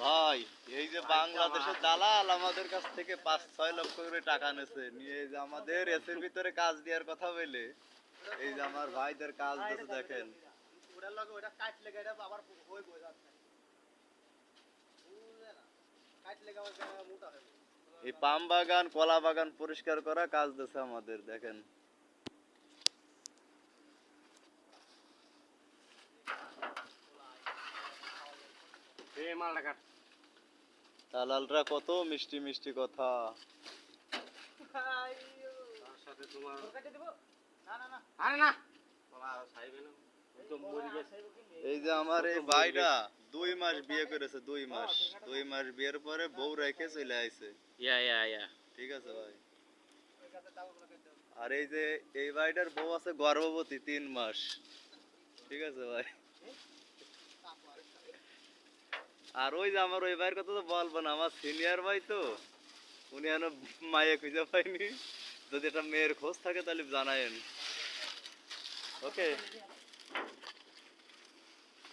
ভাই এই যে বাংলাদেশের দালাল আমাদের কাছ থেকে 5-6 লক্ষ করে টাকা নেছে নিয়ে এই যে আমাদের এসের ভিতরে কাজ দেওয়ার কথা বলে এই যে আমার ভাইদের কাজ দিতে দেখেন ওটার লগে ওটা কাটলে এটা আবার হই বই যাচ্ছে বুঝলে না কাটলে আবার মোটা হবে এই পাম বাগান কলা বাগান পরিষ্কার করা কাজ দিছে আমাদের দেখেন এই মালটা কাট দালালরা কত মিষ্টি মিষ্টি কথা তার সাথে তোমার কেটে দেব না না না আরে না বলা সাইবে না একদম মরে গেছে এই যে আমার এই ভাইটা 2 মাস বিয়ে করেছে 2 মাস বিয়ের পরে বউ রেখে চলে আইছে ইয়া ঠিক আছে ভাই আর এই যে এই ভাইটার বউ আছে গর্ভবতী 3 মাস ঠিক আছে ভাই আর ওই যে আমার ওই ভাইয়ের কথা তো বলবো না আমার সিনিয়র ভাই তো উনি এখনো মায়ে খুঁজে পাইনি যদি একটা মেয়ের খোঁজ থাকে তাহলে জানায়েন ওকে